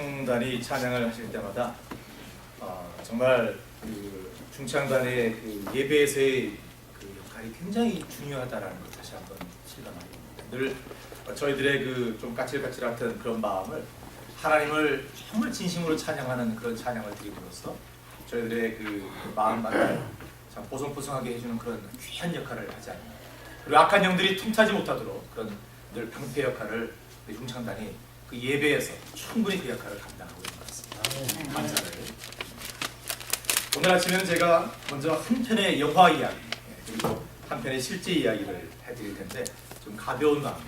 중창단이 찬양을 하실 때마다 정말 그 중창단의 그 예배에서의 그 역할이 굉장히 중요하다라는 걸 다시 한번 실감하게 됩니다. 늘 저희들의 그 좀 까칠까칠한 그런 마음을 하나님을 정말 진심으로 찬양하는 그런 찬양을 드림으로써 저희들의 그 마음만을 참 보송보송하게 해주는 그런 귀한 역할을 하지 않나. 그리고 악한 영들이 틈타지 못하도록 그런 늘 방패 역할을 중창단이 그 예배에서 충분히 그 역할을 감당하고 있는 것 같습니다. 감사를. 오늘 아침에는 제가 먼저 한 편의 영화 이야기 그리고 한 편의 실제 이야기를 해드릴 텐데 좀 가벼운 마음으로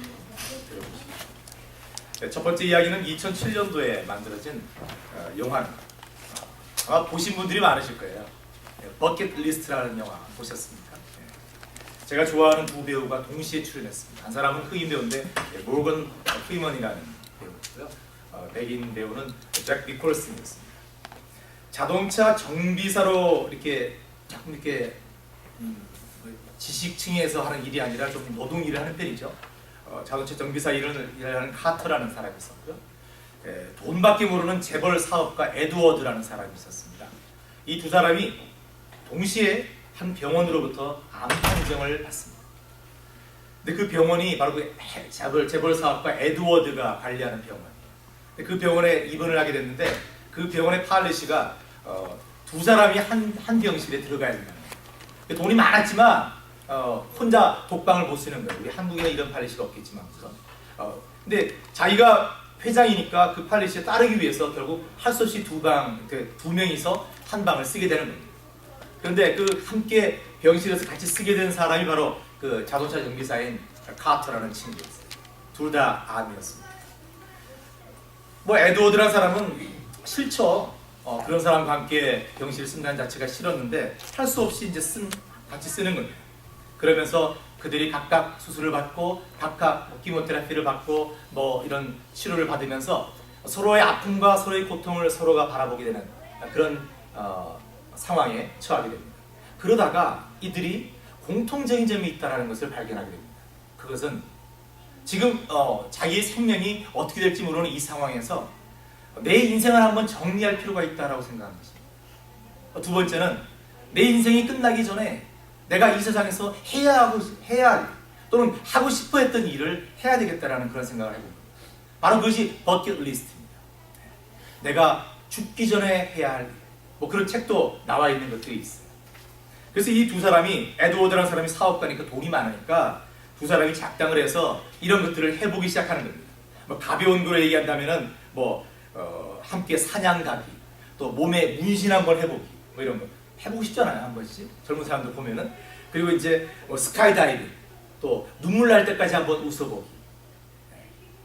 들어보시겠습니다. 첫 번째 이야기는 2007년도에 만들어진 영화입니다. 아마 보신 분들이 많으실 거예요. 버킷리스트라는 영화 보셨습니까? 제가 좋아하는 두 배우가 동시에 출연했습니다. 한 사람은 흑인 배우인데 모건 프리먼이라는 배우고요. 백인 배우는 잭 니콜슨이었습니다. 자동차 정비사로 이렇게 지식층에서 하는 일이 아니라 좀 노동 일을 하는 편이죠. 자동차 정비사 일을 하는 카터라는 사람이 있었고요. 돈밖에 모르는 재벌 사업가 에드워드라는 사람이 있었습니다. 이 두 사람이 동시에 한 병원으로부터 암 판정을 받습니다. 근데 그 병원이 바로 그 재벌 사업가 에드워드가 관리하는 병원이에요. 그 병원에 입원을 하게 됐는데 그 병원의 팔리시가 두 사람이 한 병실에 들어가야 된다는 거예요. 돈이 많았지만 혼자 독방을 못 쓰는 거예요. 우리 한국에 이런 팔리시가 없겠지만 근데 자기가 회장이니까 그 팔리시에 따르기 위해서 결국 할 수 없이 두 명이서 한 방을 쓰게 되는 겁니다. 그런데 그 함께 병실에서 같이 쓰게 된 사람이 바로 그 자동차 정비사인 카터라는 친구였어요. 둘 다 암이었습니다. 에드워드라는 사람은 싫죠. 그런 사람과 함께 병실을 쓴다는 자체가 싫었는데 할 수 없이 이제 같이 쓰는 겁니다. 그러면서 그들이 각각 수술을 받고 각각 키모테라피를 받고 이런 치료를 받으면서 서로의 아픔과 서로의 고통을 서로가 바라보게 되는 그런 상황에 처하게 됩니다. 그러다가 이들이 공통적인 점이 있다는 것을 발견하게 됩니다. 그것은 지금 자기의 생명이 어떻게 될지 모르는 이 상황에서 내 인생을 한번 정리할 필요가 있다고 생각하는 것입니다. 두 번째는 내 인생이 끝나기 전에 내가 이 세상에서 해야 할 또는 하고 싶어 했던 일을 해야 되겠다라는 그런 생각을 해봅니다. 바로 그것이 버킷리스트입니다. 내가 죽기 전에 해야 할 일. 그런 책도 나와 있는 것들이 있어요. 그래서 이 두 사람이 에드워드라는 사람이 사업가니까 돈이 많으니까 두 사람이 작당을 해서 이런 것들을 해보기 시작하는 겁니다. 가벼운 거로 얘기한다면은 함께 사냥 가기, 또 몸에 문신 한번 해보기, 이런 거 해보고 싶잖아요, 한 번씩 젊은 사람들 보면은. 그리고 이제 스카이다이빙, 또 눈물 날 때까지 한번 웃어보기,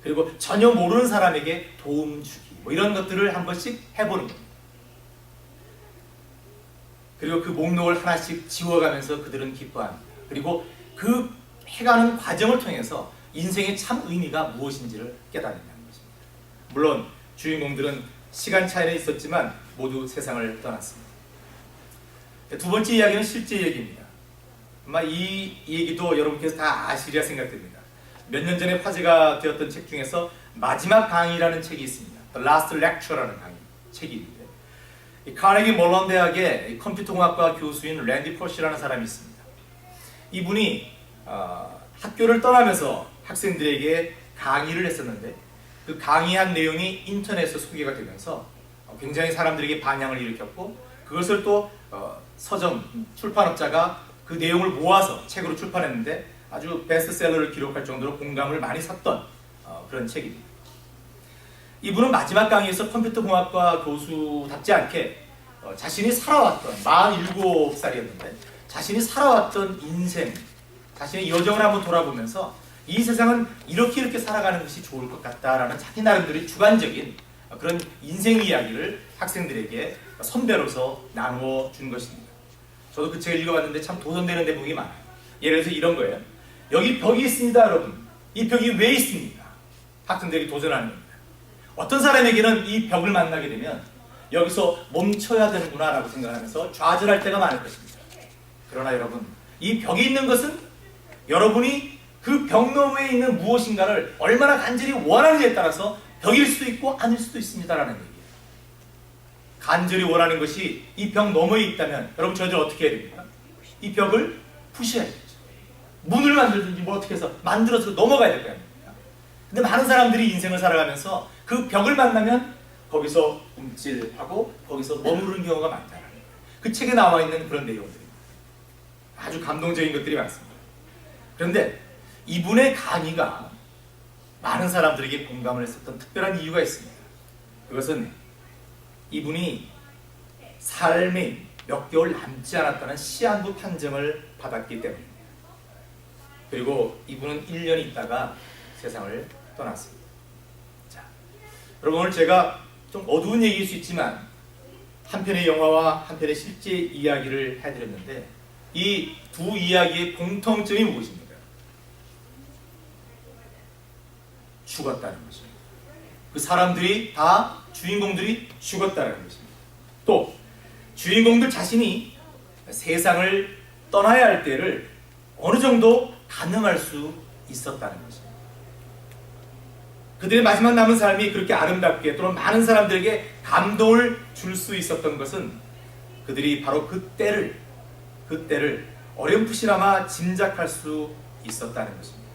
그리고 전혀 모르는 사람에게 도움 주기, 이런 것들을 한 번씩 해보는 겁니다. 그리고 그 목록을 하나씩 지워가면서 그들은 기뻐합니다. 그리고 그 해가는 과정을 통해서 인생의 참 의미가 무엇인지를 깨닫는다는 것입니다. 물론 주인공들은 시간 차이는 있었지만 모두 세상을 떠났습니다. 두 번째 이야기는 실제 얘기입니다. 아마 이 얘기도 여러분께서 다 아시리라 생각됩니다. 몇 년 전에 화제가 되었던 책 중에서 마지막 강의라는 책이 있습니다. The Last Lecture라는 책이 있는데 카네기 멜론 대학의 컴퓨터공학과 교수인 랜디 퍼시라는 사람이 있습니다. 이분이 학교를 떠나면서 학생들에게 강의를 했었는데 그 강의한 내용이 인터넷에 소개가 되면서 굉장히 사람들에게 반향을 일으켰고 그것을 또 서점 출판업자가 그 내용을 모아서 책으로 출판했는데 아주 베스트셀러를 기록할 정도로 공감을 많이 샀던 그런 책입니다. 이분은 마지막 강의에서 컴퓨터공학과 교수답지 않게 자신이 살아왔던 47살이었는데 자신이 살아왔던 인생, 자신의 여정을 한번 돌아보면서 이 세상은 이렇게 살아가는 것이 좋을 것 같다라는 자기 나름대로 주관적인 그런 인생 이야기를 학생들에게 선배로서 나누어 준 것입니다. 저도 그 책을 읽어봤는데 참 도전되는 대목이 많아요. 예를 들어서 이런 거예요. 여기 벽이 있습니다, 여러분. 이 벽이 왜 있습니까? 학생들이 도전하는 겁니다. 어떤 사람에게는 이 벽을 만나게 되면 여기서 멈춰야 되는구나 라고 생각하면서 좌절할 때가 많을 것입니다. 그러나 여러분, 이 벽이 있는 것은 여러분이 그 벽 너머에 있는 무엇인가를 얼마나 간절히 원하느냐에 따라서 벽일 수도 있고 아닐 수도 있습니다라는 얘기예요. 간절히 원하는 것이 이 벽 너머에 있다면 여러분 저희들 어떻게 해야 됩니까? 이 벽을 부셔야죠. 문을 만들든지 뭐 어떻게 해서 만들어서 넘어가야 될 거 아닙니까? 근데 많은 사람들이 인생을 살아가면서 그 벽을 만나면 거기서 움찔하고 거기서 머무르는 경우가 많다는 거예요. 그 책에 나와 있는 그런 내용들입니다. 아주 감동적인 것들이 많습니다. 그런데 이분의 강의가 많은 사람들에게 공감을 했었던 특별한 이유가 있습니다. 그것은 이분이 삶에 몇 개월 남지 않았다는 시한부 판정을 받았기 때문입니다. 그리고 이분은 1년 있다가 세상을 떠났습니다. 자, 여러분 오늘 제가 좀 어두운 얘기일 수 있지만 한 편의 영화와 한 편의 실제 이야기를 해드렸는데 이 두 이야기의 공통점이 무엇입니까? 죽었다는 것입니다. 그 사람들이 다 주인공들이 죽었다는 것입니다. 또 주인공들 자신이 세상을 떠나야 할 때를 어느 정도 가늠할 수 있었다는 것입니다. 그들의 마지막 남은 삶이 그렇게 아름답게 또는 많은 사람들에게 감동을 줄 수 있었던 것은 그들이 바로 그 때를 어렴풋이나마 짐작할 수 있었다는 것입니다.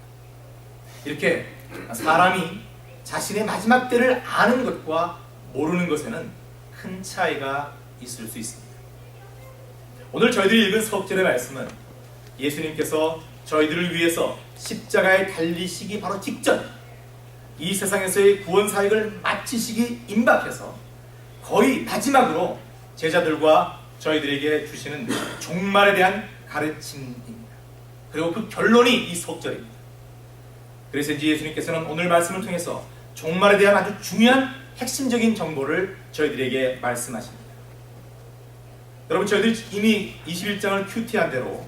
이렇게 사람이 자신의 마지막 때를 아는 것과 모르는 것에는 큰 차이가 있을 수 있습니다. 오늘 저희들이 읽은 서술의 말씀은 예수님께서 저희들을 위해서 십자가에 달리시기 바로 직전 이 세상에서의 구원 사역을 마치시기 임박해서 거의 마지막으로 제자들과 저희들에게 주시는 종말에 대한 가르침입니다. 그리고 그 결론이 이 속절입니다. 그래서 이제 예수님께서는 오늘 말씀을 통해서 종말에 대한 아주 중요한 핵심적인 정보를 저희들에게 말씀하십니다. 여러분 저희들이 이미 21장을 큐티한 대로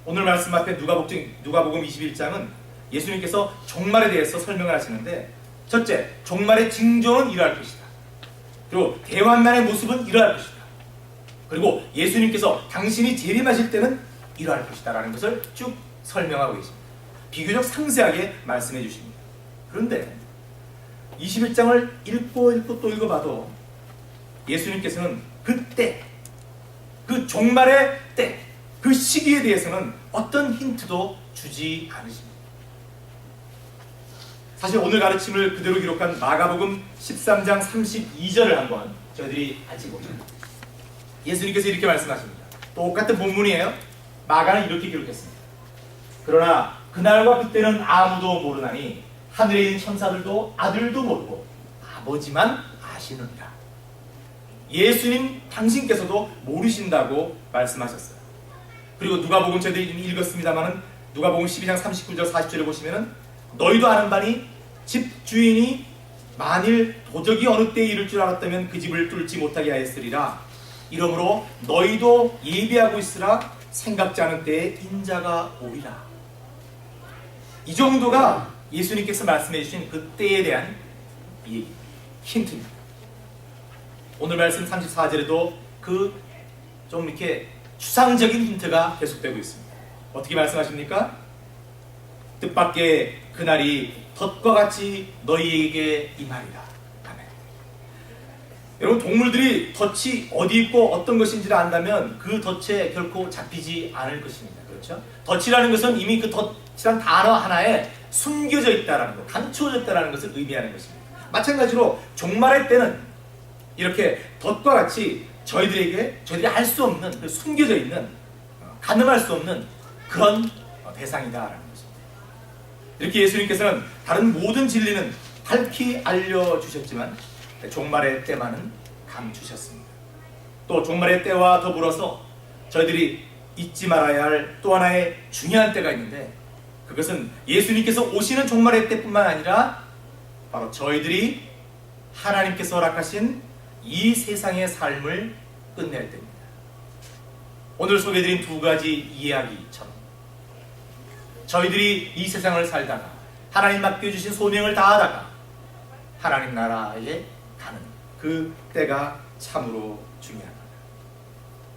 오늘 말씀 앞에 누가복음 21장은 예수님께서 종말에 대해서 설명을 하시는데 첫째, 종말의 징조는 이러할 것이다. 그리고 대환란의 모습은 이러할 것이다. 그리고 예수님께서 당신이 재림하실 때는 이러할 것이다 라는 것을 쭉 설명하고 계십니다. 비교적 상세하게 말씀해 주십니다. 그런데 21장을 읽고 또 읽어봐도 예수님께서는 그때, 그 종말의 때, 그 시기에 대해서는 어떤 힌트도 주지 않으십니다. 사실 오늘 가르침을 그대로 기록한 마가복음 13장 32절을 한번 저희들이 같이 보죠. 예수님께서 이렇게 말씀하십니다. 똑같은 본문이에요. 마가는 이렇게 기록했습니다. 그러나 그날과 그때는 아무도 모르나니 하늘에 있는 천사들도 아들도 모르고 아버지만 아시느니라. 예수님 당신께서도 모르신다고 말씀하셨어요. 그리고 누가복음 저희들이 이미 읽었습니다만은 누가복음 12장 39절 40절에 보시면은 너희도 아는 바니 집 주인이 만일 도적이 어느 때에 이를 줄 알았다면 그 집을 뚫지 못하게 하였으리라. 이러므로 너희도 예비하고 있으라. 생각지 않은 때에 인자가 오리라. 이 정도가 예수님께서 말씀해 주신 그 때에 대한 이 힌트입니다. 오늘 말씀 34절에도 그 좀 이렇게 추상적인 힌트가 계속되고 있습니다. 어떻게 말씀하십니까? 뜻밖의 그날이 덫과 같이 너희에게 임하리라. 아멘. 여러분 동물들이 덫이 어디 있고 어떤 것인지를 안다면 그 덫에 결코 잡히지 않을 것입니다. 그렇죠? 덫이라는 것은 이미 그 덫이란 단어 하나에 숨겨져 있다라는 것, 감추어져 있다라는 것을 의미하는 것입니다. 마찬가지로 종말의 때는 이렇게 덫과 같이 저희들이 알 수 없는 그 숨겨져 있는 가늠할 수 없는 그런 대상이다라는 것입니다. 이렇게 예수님께서는 다른 모든 진리는 밝히 알려주셨지만 종말의 때만은 감추셨습니다. 또 종말의 때와 더불어서 저희들이 잊지 말아야 할 또 하나의 중요한 때가 있는데 그것은 예수님께서 오시는 종말의 때뿐만 아니라 바로 저희들이 하나님께서 허락하신 이 세상의 삶을 끝낼 때입니다. 오늘 소개해드린 두 가지 이야기처럼 저희들이 이 세상을 살다가 하나님 맡겨주신 소명을 다하다가 하나님 나라에 가는 그 때가 참으로 중요합니다.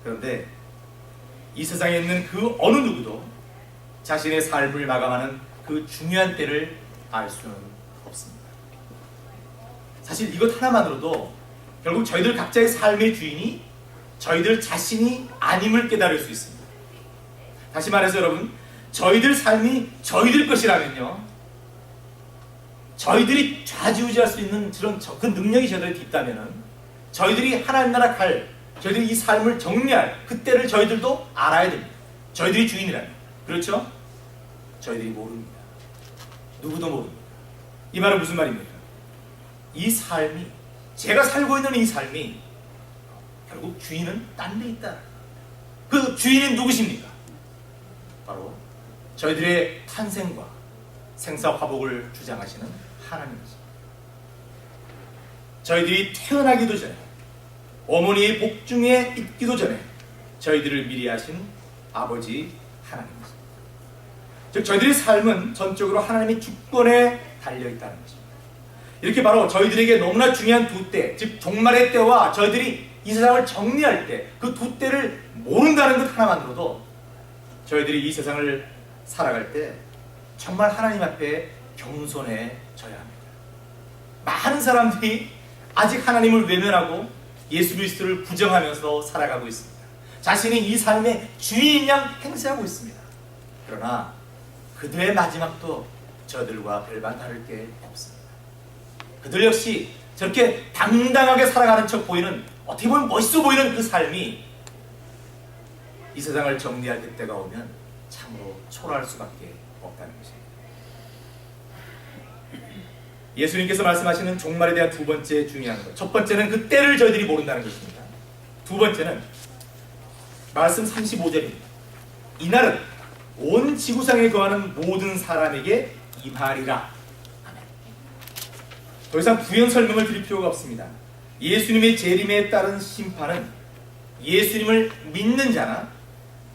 그런데 이 세상에 있는 그 어느 누구도 자신의 삶을 마감하는 그 중요한 때를 알 수는 없습니다. 사실 이것 하나만으로도 결국 저희들 각자의 삶의 주인이 저희들 자신이 아님을 깨달을 수 있습니다. 다시 말해서 여러분, 저희들 삶이 저희들 것이라면요, 저희들이 좌지우지할 수 있는 그 능력이 저희들한테 있다면은, 저희들이 하나님 나라 갈, 저희들이 이 삶을 정리할 그때를 저희들도 알아야 됩니다. 저희들이 주인이라면. 그렇죠? 저희들이 모릅니다. 누구도 모릅니다. 이 말은 무슨 말입니까? 이 삶이, 제가 살고 있는 이 삶이 결국 주인은 딴 데 있다. 그 주인은 누구십니까? 바로 저희들의 탄생과 생사화복을 주장하시는 하나님이십니다. 저희들이 태어나기도 전에, 어머니의 복중에 있기도 전에 저희들을 미리 하신 아버지 하나님이십니다. 즉 저희들의 삶은 전적으로 하나님의 주권에 달려있다는 것입니다. 이렇게 바로 저희들에게 너무나 중요한 두 때, 즉 종말의 때와 저희들이 이 세상을 정리할 때, 그 두 때를 모른다는 것 하나만으로도 저희들이 이 세상을 살아갈 때 정말 하나님 앞에 겸손해져야 합니다. 많은 사람들이 아직 하나님을 외면하고 예수 그리스도를 부정하면서 살아가고 있습니다. 자신이 이 삶의 주인인 양 행세하고 있습니다. 그러나 그들의 마지막도 저들과 별반 다를 게 없습니다. 그들 역시 저렇게 당당하게 살아가는 척 보이는, 어떻게 보면 멋있어 보이는 그 삶이 이 세상을 정리할 그때가 오면 참으로 초라할 수밖에 없다는 것입니다. 예수님께서 말씀하시는 종말에 대한 두 번째 중요한 것, 첫 번째는 그 때를 저희들이 모른다는 것입니다. 두 번째는 말씀 35절입니다. 이날은 온 지구상에 거하는 모든 사람에게 임하리라. 아멘. 더 이상 부연 설명을 드릴 필요가 없습니다. 예수님의 재림에 따른 심판은 예수님을 믿는 자나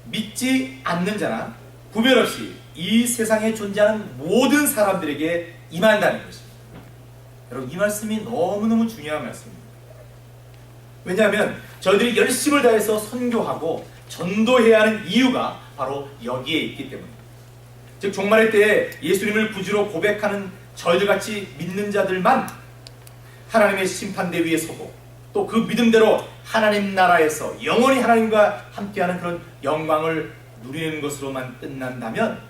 믿지 않는 자나 구별 없이 이 세상에 존재하는 모든 사람들에게 임한다는 것입니다. 여러분, 이 말씀이 너무너무 중요한 말씀입니다. 왜냐하면 저희들이 열심을 다해서 선교하고 전도해야 하는 이유가 바로 여기에 있기 때문입니다. 즉 종말의 때에 예수님을 구주로 고백하는 저희들같이 믿는 자들만 하나님의 심판대 위에 서고, 또 그 믿음대로 하나님 나라에서 영원히 하나님과 함께하는 그런 영광을 누리는 것으로만 끝난다면,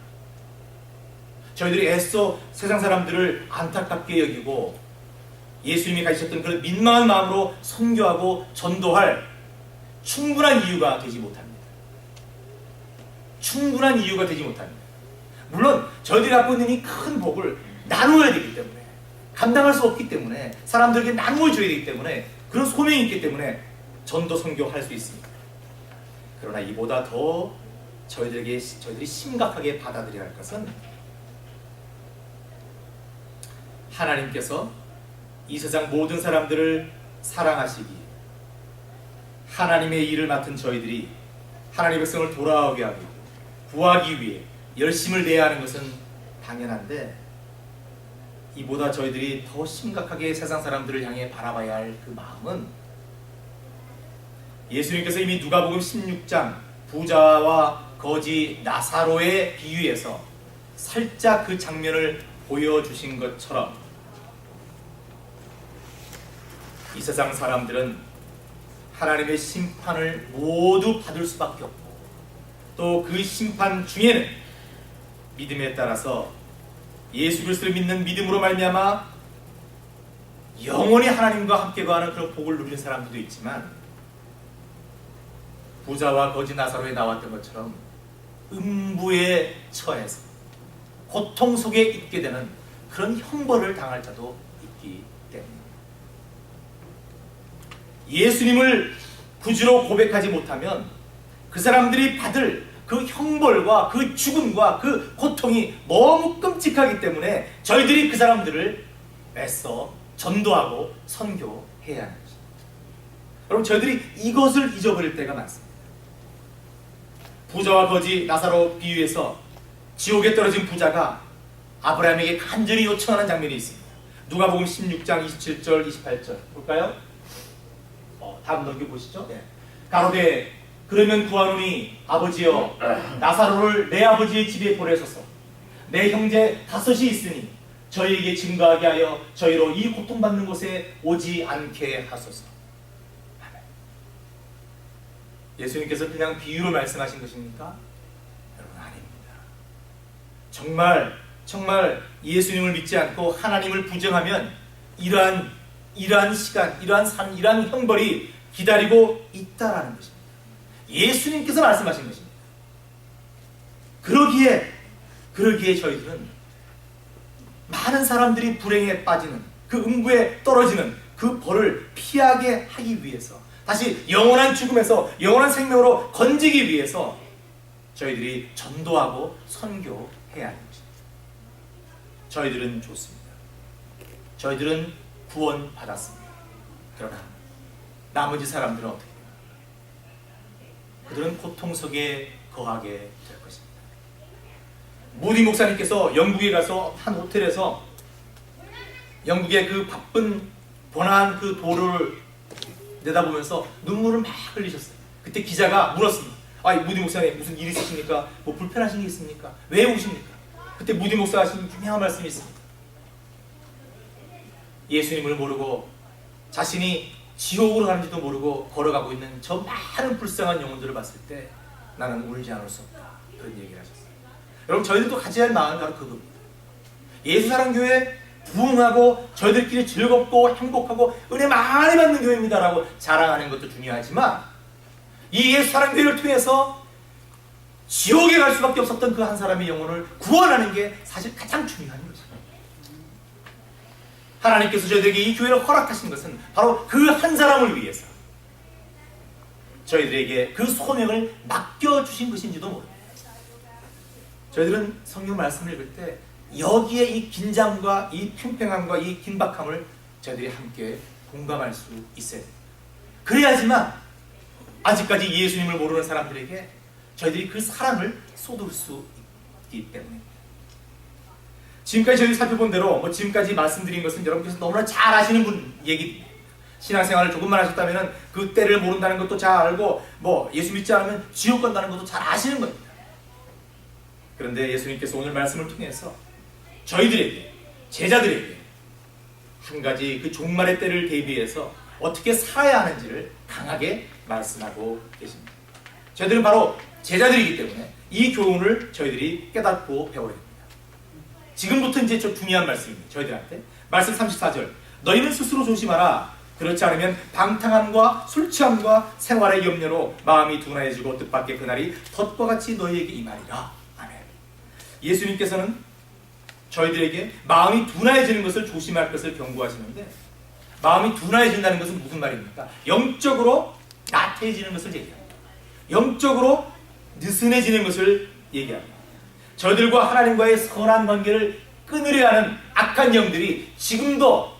저희들이 애써 세상 사람들을 안타깝게 여기고 예수님이 가지셨던 그런 민망한 마음으로 선교하고 전도할 충분한 이유가 되지 못합니다. 충분한 이유가 되지 못합니다. 물론 저희들이 갖고 있는 이 큰 복을 나누어야 되기 때문에, 감당할 수 없기 때문에, 사람들에게 나누어 줘야 되기 때문에, 그런 소명이 있기 때문에 전도 선교할 수 있습니다. 그러나 이보다 더 저희들이 심각하게 받아들여야 할 것은, 하나님께서 이 세상 모든 사람들을 사랑하시기, 하나님의 일을 맡은 저희들이 하나님의 백성을 돌아오게 하고 구하기 위해 열심을 내야 하는 것은 당연한데, 이보다 저희들이 더 심각하게 세상 사람들을 향해 바라봐야 할 그 마음은, 예수님께서 이미 누가복음 16장 부자와 거지 나사로의 비유에서 살짝 그 장면을 보여주신 것처럼, 이 세상 사람들은 하나님의 심판을 모두 받을 수밖에 없고, 또 그 심판 중에는 믿음에 따라서 예수 그리스도를 믿는 믿음으로 말미암아 영원히 하나님과 함께 거하는 그런 복을 누리는 사람들도 있지만, 부자와 거지 나사로에 나왔던 것처럼 음부에 처해서 고통 속에 있게 되는 그런 형벌을 당할 자도 있기 때문입니다. 예수님을 구주로 고백하지 못하면 그 사람들이 받을 그 형벌과 그 죽음과 그 고통이 너무 끔찍하기 때문에 저희들이 그 사람들을 애써 전도하고 선교해야 하는 것입니다. 여러분, 저희들이 이것을 잊어버릴 때가 많습니다. 부자와 거지 나사로 비유에서 지옥에 떨어진 부자가 아브라함에게 간절히 요청하는 장면이 있습니다. 누가복음 16장 27절 28절 볼까요? 다음 넘겨보시죠. 네. 가로되 그러면 구하노니 아버지여, 나사로를 내 아버지의 집에 보내소서. 내 형제 5이 있으니 저희에게 증거하게 하여 저희로 이 고통받는 곳에 오지 않게 하소서. 아멘. 예수님께서 그냥 비유로 말씀하신 것입니까? 여러분, 아닙니다. 정말 예수님을 믿지 않고 하나님을 부정하면 이러한 시간, 이러한 삶, 이러한 형벌이 기다리고 있다라는 것입니다. 예수님께서 말씀하신 것입니다. 그러기에 저희들은 많은 사람들이 불행에 빠지는, 그 음부에 떨어지는 그 벌을 피하게 하기 위해서, 다시 영원한 죽음에서 영원한 생명으로 건지기 위해서 저희들이 전도하고 선교해야 하는 것입니다. 저희들은 좋습니다. 저희들은 구원받았습니다. 그러나 나머지 사람들은 어떻게 해요? 그들은 고통 속에 거하게 될 것입니다. 무디 목사님께서 영국에 가서 한 호텔에서 영국의 그 바쁜 번화한 그 도로를 내다보면서 눈물을 막 흘리셨어요. 그때 기자가 물었습니다. 무디 목사님, 무슨 일 있으십니까? 뭐 불편하신 게 있습니까? 왜 우십니까? 그때 무디 목사가 하신 유명한 말씀이 있습니다. 예수님을 모르고 자신이 지옥으로 가는지도 모르고 걸어가고 있는 저 많은 불쌍한 영혼들을 봤을 때 나는 울지 않을 수 없다. 그런 얘기를 하셨어요. 여러분, 저희들도 가져야 할 마음은 바로 그겁니다. 예수사랑교회 부흥하고 저희들끼리 즐겁고 행복하고 은혜 많이 받는 교회입니다라고 자랑하는 것도 중요하지만, 이 예수사랑교회를 통해서 지옥에 갈 수밖에 없었던 그 한 사람의 영혼을 구원하는 게 사실 가장 중요한 것입니다. 하나님께서 저희들에게 이 교회를 허락하신 것은 바로 그 한 사람을 위해서 저희들에게 그 소명을 맡겨주신 것인지도 모릅니다. 저희들은 성경 말씀을 읽을 때 여기에 이 긴장과 이 팽팽함과 이 긴박함을 저희들이 함께 공감할 수 있어야 됩니다. 그래야지만 아직까지 예수님을 모르는 사람들에게 저희들이 그 사랑을 쏟을 수 있기 때문입니다. 지금까지 저희가 살펴본 대로 지금까지 말씀드린 것은 여러분께서 너무나 잘 아시는 분 얘기입니다. 신앙생활을 조금만 하셨다면 그 때를 모른다는 것도 잘 알고 예수 믿지 않으면 지옥 간다는 것도 잘 아시는 겁니다. 그런데 예수님께서 오늘 말씀을 통해서 저희들에게, 제자들에게 한 가지 그 종말의 때를 대비해서 어떻게 살아야 하는지를 강하게 말씀하고 계십니다. 저희들은 바로 제자들이기 때문에 이 교훈을 저희들이 깨닫고 배워야 됩니다. 지금부터 이제 좀 중요한 말씀입니다. 저희들한테 말씀 34절, 너희는 스스로 조심하라. 그렇지 않으면 방탕함과 술 취함과 생활의 염려로 마음이 둔해지고 뜻밖의 그날이 덫과 같이 너희에게 임하리라. 아멘. 예수님께서는 저희들에게 마음이 둔해지는 것을 조심할 것을 경고하시는데, 마음이 둔해진다는 것은 무슨 말입니까? 영적으로 나태해지는 것을 얘기합니다. 영적으로 느슨해지는 것을 얘기합니다. 저희들과 하나님과의 선한 관계를 끊으려 하는 악한 영들이 지금도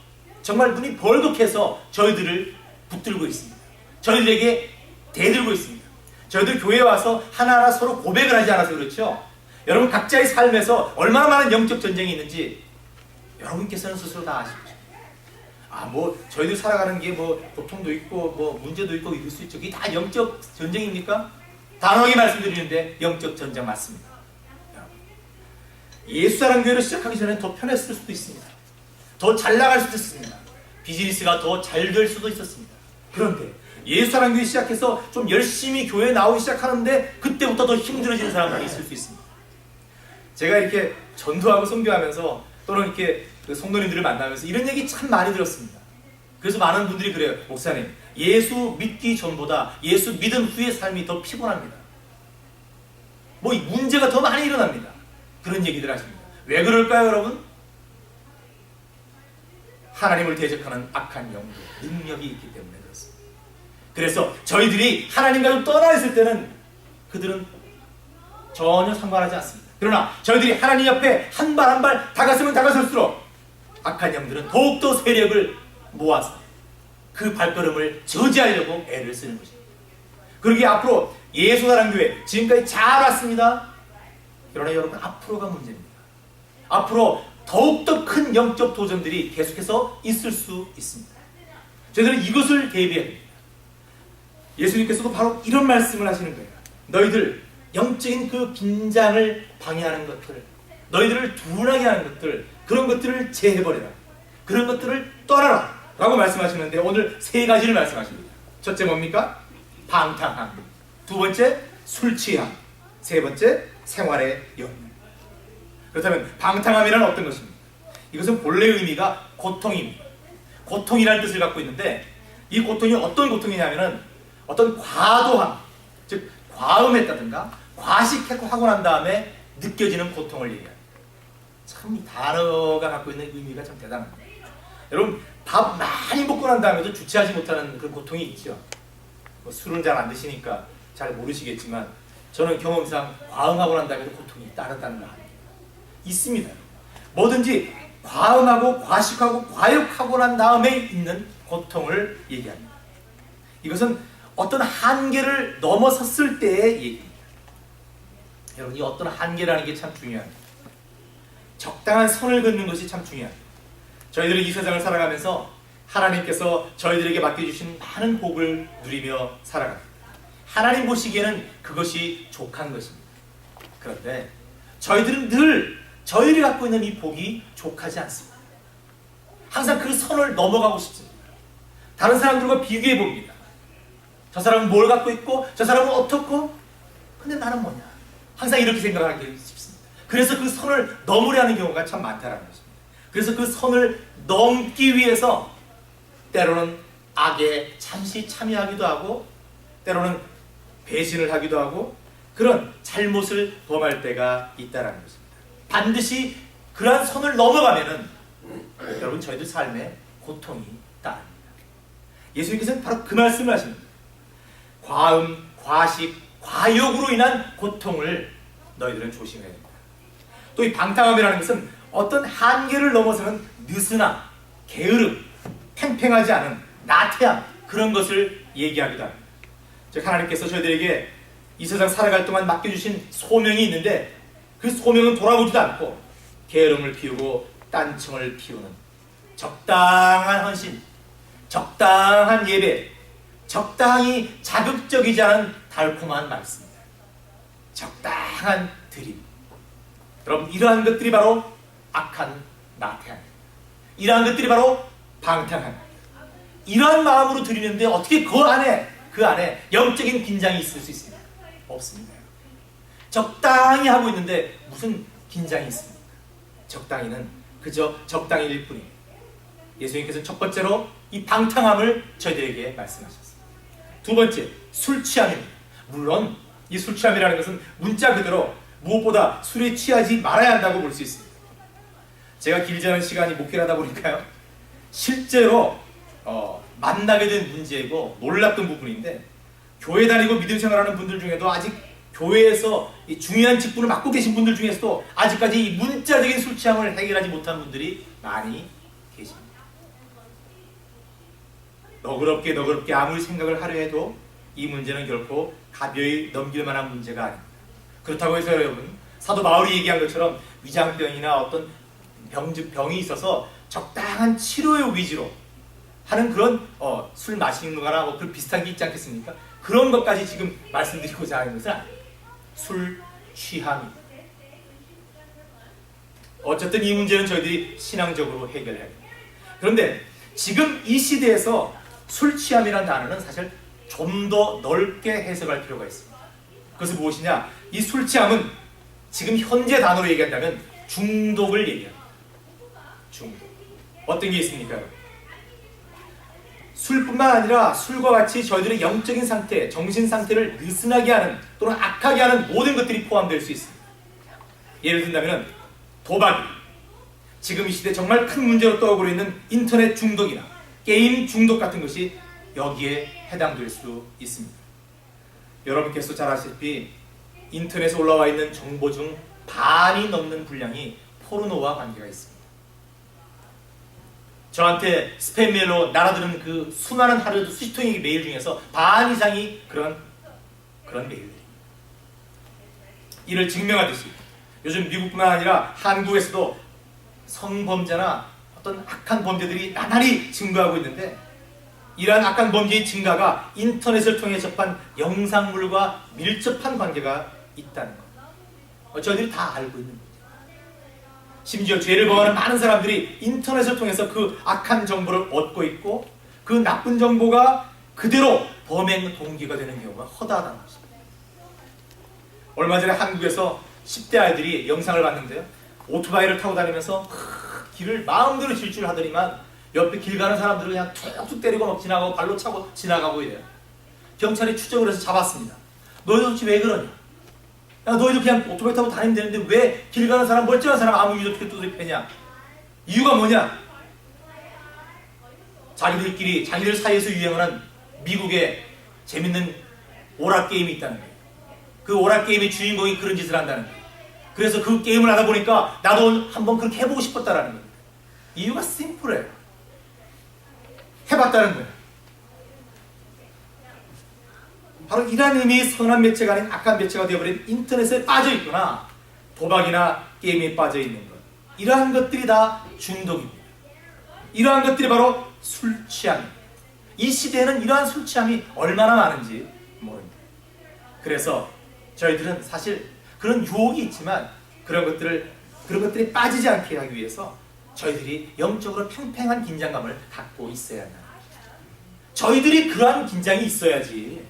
정말 눈이 벌겋해서 저희들을 붙들고 있습니다. 저희들에게 대들고 있습니다. 저희들 교회에 와서 하나하나 서로 고백을 하지 않아서 그렇죠. 여러분 각자의 삶에서 얼마나 많은 영적 전쟁이 있는지 여러분께서는 스스로 다 아시죠. 저희들 살아가는 게 고통도 있고 문제도 있고 이럴 수 있죠. 이게 다 영적 전쟁입니까? 단호하게 말씀드리는데 영적 전쟁 맞습니다. 예수사랑교회를 시작하기 전에 더 편했을 수도 있습니다. 더 잘 나갈 수도 있습니다. 비즈니스가 더 잘 될 수도 있었습니다. 그런데 예수사랑교회 시작해서 좀 열심히 교회에 나오기 시작하는데 그때부터 더 힘들어지는 사람들이 있을 수 있습니다. 제가 이렇게 전도하고 선교하면서 또는 이렇게 그 성도님들을 만나면서 이런 얘기 참 많이 들었습니다. 그래서 많은 분들이 그래요. 목사님, 예수 믿기 전보다 예수 믿은 후의 삶이 더 피곤합니다. 문제가 더 많이 일어납니다. 그런 얘기들 하십니다. 왜 그럴까요, 여러분? 하나님을 대적하는 악한 영도 능력이 있기 때문에 그렇습니다. 그래서 저희들이 하나님과 좀 떠나 있을 때는 그들은 전혀 상관하지 않습니다. 그러나 저희들이 하나님 옆에 한 발 한 발 다가서면 다가설수록 악한 영들은 더욱더 세력을 모아서 그 발걸음을 저지하려고 애를 쓰는 것입니다. 그러기에 앞으로 예수사랑교회 지금까지 잘 왔습니다. 그러나 여러분, 앞으로가 문제입니다. 앞으로 더욱더 큰 영적 도전들이 계속해서 있을 수 있습니다. 저희들은 이것을 대비해야 됩니다. 예수님께서도 바로 이런 말씀을 하시는 거예요. 너희들 영적인 그 긴장을 방해하는 것들, 너희들을 둔하게 하는 것들, 그런 것들을 제해버려라. 그런 것들을 떠나라 라고 말씀하시는데 오늘 세 가지를 말씀하십니다. 첫째 뭡니까? 방탕함. 두 번째 술 취함. 세 번째 생활의 연륜. 그렇다면 방탕함이란 어떤 것입니까? 이것은 본래 의미가 고통입니다. 고통이라는 뜻을 갖고 있는데 이 고통이 어떤 고통이냐면은 어떤 과도함, 즉 과음했다든가 과식하고 난 다음에 느껴지는 고통을 얘기합니다. 참 이 단어가 갖고 있는 의미가 참 대단합니다. 여러분 밥 많이 먹고 난 다음에도 주체하지 못하는 그 고통이 있죠. 뭐 술은 잘 안 드시니까 잘 모르시겠지만 저는 경험상 과음하고 난 다음에도 고통이 따른다는 걸 압니다. 있습니다. 뭐든지 과음하고 과식하고 과욕하고 난 다음에 있는 고통을 얘기합니다. 이것은 어떤 한계를 넘어섰을 때의 얘기입니다. 여러분 이 어떤 한계라는 게 참 중요합니다. 적당한 선을 긋는 것이 참 중요합니다. 저희들은 이 세상을 살아가면서 하나님께서 저희들에게 맡겨주신 많은 복을 누리며 살아갑니다. 하나님 보시기에는 그것이 족한 것입니다. 그런데 저희들은 늘 저희들이 갖고 있는 이 복이 족하지 않습니다. 항상 그 선을 넘어가고 싶습니다. 다른 사람들과 비교해 봅니다. 저 사람은 뭘 갖고 있고 저 사람은 어떻고 근데 나는 뭐냐. 항상 이렇게 생각하기 쉽습니다. 그래서 그 선을 넘으려는 경우가 참 많다는 것입니다. 그래서 그 선을 넘기 위해서 때로는 악에 잠시 참여하기도 하고 때로는 배신을 하기도 하고 그런 잘못을 범할 때가 있다는 것입니다. 반드시 그러한 선을 넘어가면은 여러분 저희들 삶에 고통이 따릅니다. 예수님께서는 바로 그 말씀을 하십니다. 과음, 과식, 과욕으로 인한 고통을 너희들은 조심해야 됩니다. 또 이 방탕함이라는 것은 어떤 한계를 넘어서는 느슨함, 게으름, 팽팽하지 않은 나태함 그런 것을 얘기하기도 합니다. 즉 하나님께서 저희들에게 이 세상 살아갈 동안 맡겨주신 소명이 있는데 그 소명은 돌아보지도 않고 게으름을 피우고 딴청을 피우는 적당한 헌신, 적당한 예배, 적당히 자극적이지 않은 달콤한 말씀입니다. 적당한 드림. 여러분 이러한 것들이 바로 악한 나태함입니다. 이러한 것들이 바로 방탕함입니다. 이러한 마음으로 드리는데 어떻게 그 안에 영적인 긴장이 있을 수 있습니까? 없습니다. 적당히 하고 있는데 무슨 긴장이 있습니까? 적당히는 그저 적당히일 뿐입니다. 예수님께서는 첫 번째로 이 방탕함을 저희들에게 말씀하셨습니다. 두 번째, 술 취함입니다. 물론 이 술 취함이라는 것은 문자 그대로 무엇보다 술에 취하지 말아야 한다고 볼 수 있습니다. 제가 길지 않은 시간이 목회를 하다 보니까요. 실제로 만나게 된 문제이고 놀랐던 부분인데 교회 다니고 믿음 생활하는 분들 중에도 아직 교회에서 이 중요한 직분을 맡고 계신 분들 중에서도 아직까지 이 문자적인 술 취함을 해결하지 못한 분들이 많이 계십니다. 너그럽게 아무리 생각을 하려 해도 이 문제는 결코 가벼이 넘길 만한 문제가 아닙니다. 그렇다고 해서 여러분 사도 바울이 얘기한 것처럼 위장병이나 어떤 병이 있어서 적당한 치료의 위주로 하는 그런 술 마시는 거나 뭐 그 비슷한 게 있지 않겠습니까? 그런 것까지 지금 말씀드리고자 하는 것은 아닙니다. 술 취함입니다. 어쨌든 이 문제는 저희들이 신앙적으로 해결해야 됩니다. 그런데 지금 이 시대에서 술 취함이라는 단어는 사실 좀 더 넓게 해석할 필요가 있습니다. 그것은 무엇이냐? 이 술 취함은 지금 현재 단어로 얘기한다면 중독을 얘기합니다. 중독. 어떤 게 있습니까? 술뿐만 아니라 술과 같이 저희들의 영적인 상태, 정신 상태를 느슨하게 하는 또는 악하게 하는 모든 것들이 포함될 수 있습니다. 예를 든다면 도박, 지금 이 시대 정말 큰 문제로 떠오르고 있는 인터넷 중독이나 게임 중독 같은 것이 여기에 해당될 수 있습니다. 여러분께서 잘 아시다시피 인터넷에 올라와 있는 정보 중 반이 넘는 분량이 포르노와 관계가 있습니다. 저한테 스팸 메일로 날아드는 그 수많은 하루에도 수십 통의 메일 중에서 반 이상이 그런 메일들입니다. 이를 증명하듯이 요즘 미국뿐만 아니라 한국에서도 성범죄나 어떤 악한 범죄들이 나날이 증가하고 있는데 이러한 악한 범죄의 증가가 인터넷을 통해 접한 영상물과 밀접한 관계가 있다는 것. 저희들이 다 알고 있는 거죠. 심지어 죄를 범하는 많은 사람들이 인터넷을 통해서 그 악한 정보를 얻고 있고 그 나쁜 정보가 그대로 범행 동기가 되는 경우가 허다하다는 것입니다. 얼마 전에 한국에서 10대 아이들이 영상을 봤는데요. 오토바이를 타고 다니면서 길을 마음대로 질주하더니만 옆에 길 가는 사람들을 그냥 툭툭 때리고 막 지나가고 발로 차고 지나가고 이래요. 경찰이 추적을 해서 잡았습니다. 너희들 도대체 왜 그러냐? 야, 너희들 그냥 오토바이 타고 다니면 되는데 왜 길 가는 사람, 멀쩡한 사람 아무 이유 없이 두드려 패냐? 이유가 뭐냐? 자기들끼리, 자기들 사이에서 유행하는 미국의 재밌는 오락게임이 있다는 거예요. 그 오락게임의 주인공이 그런 짓을 한다는 거예요. 그래서 그 게임을 하다 보니까 나도 한번 그렇게 해보고 싶었다라는 거예요. 이유가 심플해요. 해봤다는 거예요. 바로 이러한 의미의 선한 매체가 아닌 악한 매체가 되어버린 인터넷에 빠져있거나 도박이나 게임에 빠져있는 것, 이러한 것들이 다 중독입니다. 이러한 것들이 바로 술 취함입니다. 이 시대에는 이러한 술 취함이 얼마나 많은지 모릅니다. 그래서 저희들은 사실 그런 유혹이 있지만 그런 것들에 빠지지 않게 하기 위해서 저희들이 영적으로 팽팽한 긴장감을 갖고 있어야 한다. 저희들이 그러한 긴장이 있어야지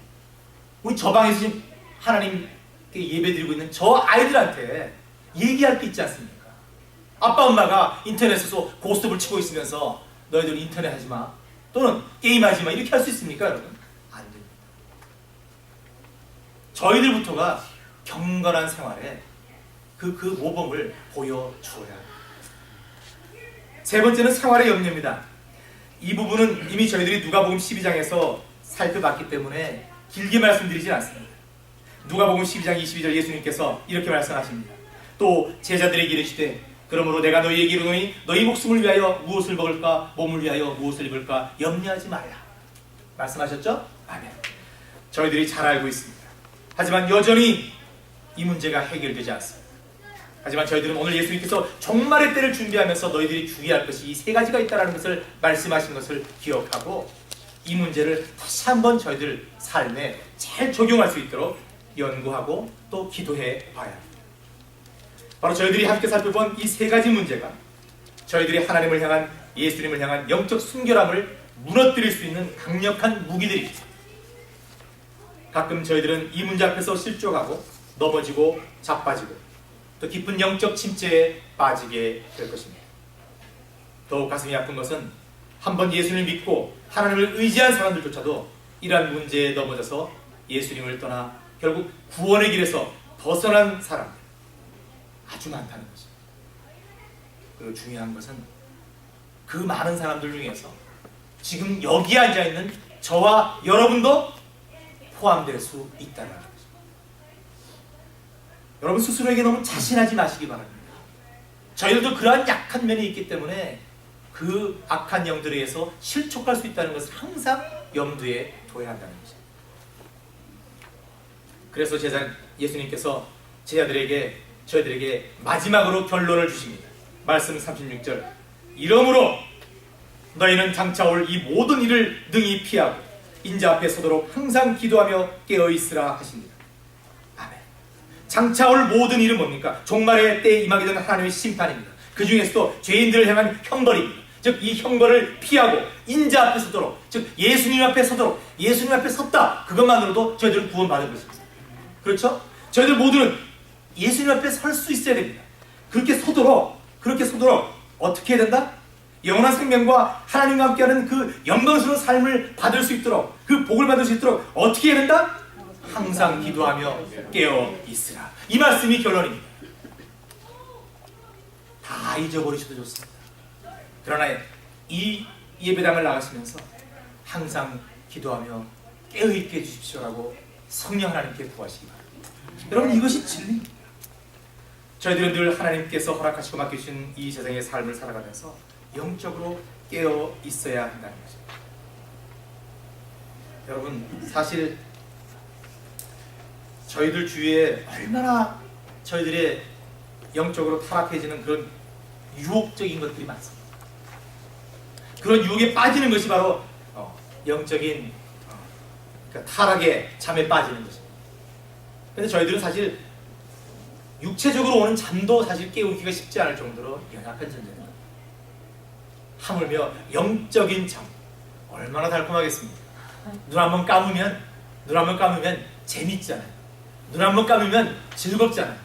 우리 저 방에서 지금 하나님께 예배드리고 있는 저 아이들한테 얘기할 게 있지 않습니까? 아빠 엄마가 인터넷에서 고스톱을 치고 있으면서 너희들 인터넷 하지 마 또는 게임하지 마 이렇게 할 수 있습니까 여러분? 안 됩니다. 저희들부터가 경건한 생활에 그 모범을 보여주어야 합니다. 세 번째는 생활의 염려입니다. 이 부분은 이미 저희들이 누가복음 12장에서 살펴봤기 때문에 길게 말씀드리진 않습니다. 누가복음 12장 22절 예수님께서 이렇게 말씀하십니다. 또 제자들에게 이르시되 그러므로 내가 너희에게 이르노니 너희 목숨을 위하여 무엇을 먹을까 몸을 위하여 무엇을 입을까 염려하지 말라 말씀하셨죠? 아멘. 저희들이 잘 알고 있습니다. 하지만 여전히 이 문제가 해결되지 않습니다. 하지만 저희들은 오늘 예수님께서 종말의 때를 준비하면서 너희들이 주의할 것이 이 세 가지가 있다는 것을 말씀하신 것을 기억하고 이 문제를 다시 한번 저희들 삶에 잘 적용할 수 있도록 연구하고 또 기도해 봐야 합니다. 바로 저희들이 함께 살펴본 이 세 가지 문제가 저희들이 하나님을 향한 예수님을 향한 영적 순결함을 무너뜨릴 수 있는 강력한 무기들입니다. 가끔 저희들은 이 문제 앞에서 실족하고 넘어지고 자빠지고 또 깊은 영적 침체에 빠지게 될 것입니다. 더욱 가슴이 아픈 것은 한번 예수님을 믿고 하나님을 의지한 사람들조차도 이러한 문제에 넘어져서 예수님을 떠나 결국 구원의 길에서 벗어난 사람들 아주 많다는 것입니다. 그리고 중요한 것은 그 많은 사람들 중에서 지금 여기 앉아있는 저와 여러분도 포함될 수 있다는 것입니다. 여러분 스스로에게 너무 자신하지 마시기 바랍니다. 저희들도 그러한 약한 면이 있기 때문에 그 악한 영들에 의해서 실족할 수 있다는 것을 항상 염두에 둬야 한다는 것입니다. 그래서 예수님께서 저희들에게 마지막으로 결론을 주십니다. 말씀 36절 이러므로 너희는 장차 올 이 모든 일을 능히 피하고 인자 앞에 서도록 항상 기도하며 깨어있으라 하십니다. 아멘. 장차 올 모든 일은 뭡니까? 종말의 때에 임하게 되는 하나님의 심판입니다. 그 중에서도 죄인들을 향한 형벌입니다. 즉 이 형벌을 피하고 인자 앞에 서도록, 즉 예수님 앞에 서도록, 예수님 앞에 섰다 그것만으로도 저희들은 구원받을 것입니다. 그렇죠? 저희들 모두는 예수님 앞에 설 수 있어야 됩니다. 그렇게 서도록 어떻게 해야 된다? 영원한 생명과 하나님과 함께하는 그 영광스러운 삶을 받을 수 있도록, 그 복을 받을 수 있도록 어떻게 해야 된다? 항상 기도하며 깨어 있으라. 이 말씀이 결론입니다. 다 잊어버리셔도 좋습니다. 그러나 이 예배당을 나가시면서 항상 기도하며 깨어있게 해주십시오라고 성령 하나님께 구하시기 바랍니다. 여러분 이것이 진리입니다. 저희들은 늘 하나님께서 허락하시고 맡겨주신 이 세상의 삶을 살아가면서 영적으로 깨어 있어야 한다는 거죠. 여러분 사실 저희들 주위에 얼마나 저희들의 영적으로 타락해지는 그런 유혹적인 것들이 많습니다. 그런 유혹에 빠지는 것이 바로 영적인 그러니까 타락의 잠에 빠지는 것입니다. 그런데 저희들은 사실 육체적으로 오는 잠도 사실 깨우기가 쉽지 않을 정도로 연약한 존재입니다. 하물며 영적인 잠, 얼마나 달콤하겠습니까? 눈 한번 감으면 재밌잖아요. 눈 한번 감으면 즐겁잖아요.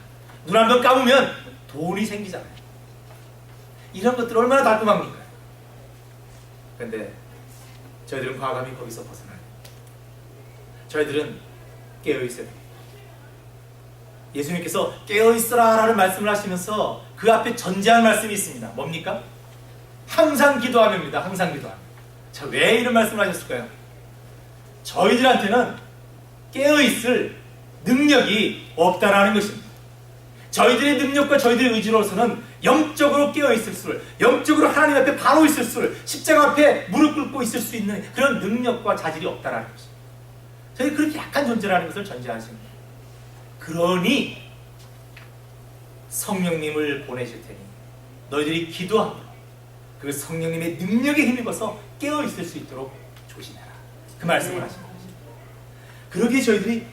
눈 한번 감으면 돈이 생기잖아요. 이런 것들 얼마나 달콤합니까? 그런데 저희들은 과감히 거기서 벗어나요. 저희들은 깨어있어야 됩니다. 예수님께서 깨어있어라 라는 말씀을 하시면서 그 앞에 전제한 말씀이 있습니다. 뭡니까? 항상 기도하며입니다. 항상 기도하며. 자, 왜 이런 말씀을 하셨을까요? 저희들한테는 깨어있을 능력이 없다라는 것입니다. 저희들의 능력과 저희들의 의지로서는 영적으로 깨어있을 수, 영적으로 하나님 앞에 바로 있을 수, 십자가 앞에 무릎 꿇고 있을 수 있는 그런 능력과 자질이 없다라는 것입니다. 저희 그렇게 약한 존재라는 것을 전제하십니다. 그러니 성령님을 보내실 테니 너희들이 기도하고 그 성령님의 능력에 힘입어서 깨어있을 수 있도록 조심해라. 그 말씀을 하신 것입니다. 그러기에 저희들이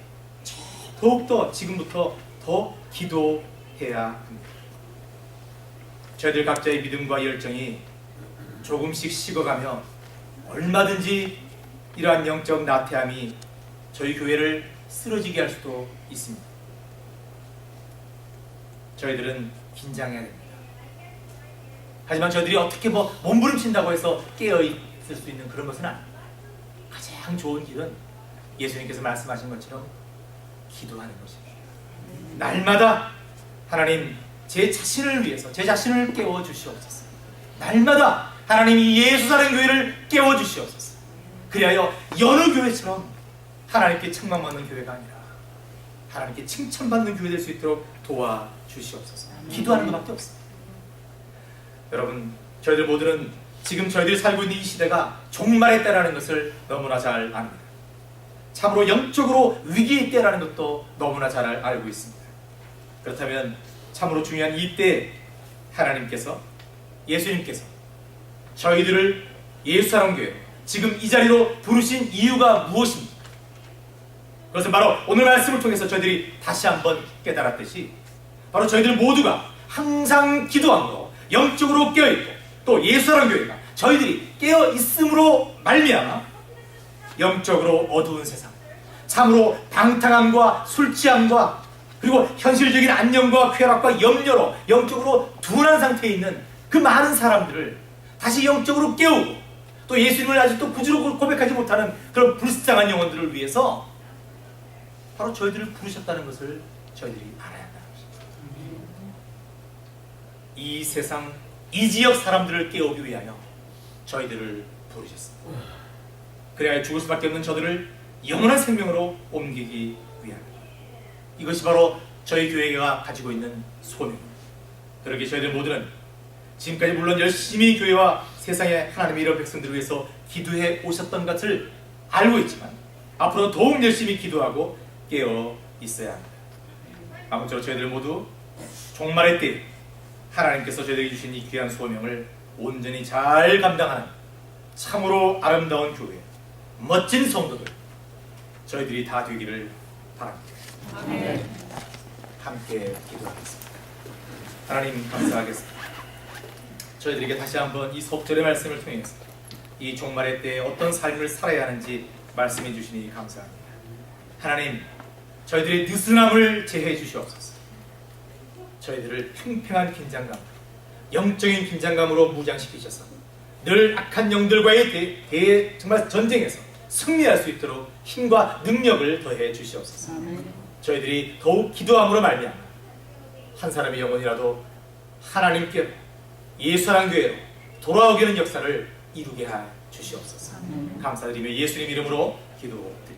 더욱더 지금부터 더 기도해야 합니다. 저희들 각자의 믿음과 열정이 조금씩 식어가며 얼마든지 이러한 영적 나태함이 저희 교회를 쓰러지게 할 수도 있습니다. 저희들은 긴장해야 됩니다. 하지만 저희들이 어떻게 몸부림친다고 해서 깨어있을 수 있는 그런 것은 아닙니다. 가장 좋은 길은 예수님께서 말씀하신 것처럼 기도하는 것입니다. 날마다 하나님 제 자신을 위해서 제 자신을 깨워주시옵소서. 날마다 하나님이 예수사랑 교회를 깨워주시옵소서. 그리하여 여느 교회처럼 하나님께 책망받는 교회가 아니라 하나님께 칭찬받는 교회 될 수 있도록 도와주시옵소서. 기도하는 것밖에 없습니다. 여러분, 저희들 모두는 지금 저희들이 살고 있는 이 시대가 종말의 때라는 것을 너무나 잘 압니다. 참으로 영적으로 위기의 때라는 것도 너무나 잘 알고 있습니다. 그렇다면 참으로 중요한 이때 하나님께서, 예수님께서 저희들을 예수사랑교회 지금 이 자리로 부르신 이유가 무엇입니까? 그것은 바로 오늘 말씀을 통해서 저희들이 다시 한번 깨달았듯이 바로 저희들 모두가 항상 기도함으로 영적으로 깨어있고 또 예수사랑교회가 저희들이 깨어있음으로 말미암아 영적으로 어두운 세상, 참으로 방탕함과 술취함과 그리고 현실적인 안녕과 쾌락과 염려로 영적으로 둔한 상태에 있는 그 많은 사람들을 다시 영적으로 깨우고 또 예수님을 아직도 구주로 고백하지 못하는 그런 불쌍한 영혼들을 위해서 바로 저희들을 부르셨다는 것을 저희들이 알아야 한다는 것입니다. 이 세상, 이 지역 사람들을 깨우기 위하여 저희들을 부르셨습니다. 그래야 죽을 수밖에 없는 저들을 영원한 생명으로 옮기기 위함입니다. 이것이 바로 저희 교회가 가지고 있는 소명입니다. 그러기에 저희들 모두는 지금까지 물론 열심히 교회와 세상의 하나님의 이런 백성들을 위해서 기도해 오셨던 것을 알고 있지만 앞으로 더욱 열심히 기도하고 깨어 있어야 합니다. 아무쪼록 저희들 모두 종말의 때 하나님께서 저희들에게 주신 이 귀한 소명을 온전히 잘 감당하는 참으로 아름다운 교회, 멋진 성도들 저희들이 다 되기를 바랍니다. 아멘. 함께 기도하겠습니다. 하나님 감사하겠습니다. 저희들에게 다시 한번 이 속절의 말씀을 통해서 이 종말의 때에 어떤 삶을 살아야 하는지 말씀해 주시니 감사합니다. 하나님, 저희들의 느슨함을 제해해 주시옵소서. 저희들을 팽팽한 긴장감, 영적인 긴장감으로 무장시키셔서 늘 악한 영들과의 정말 전쟁에서 승리할 수 있도록 힘과 능력을 더해 주시옵소서. 저희들이 더욱 기도함으로 말미암아 한 사람의 영혼이라도 하나님께 예수사랑교회로 돌아오게 하는 역사를 이루게 해 주시옵소서. 감사드리며 예수님 이름으로 기도드립니다.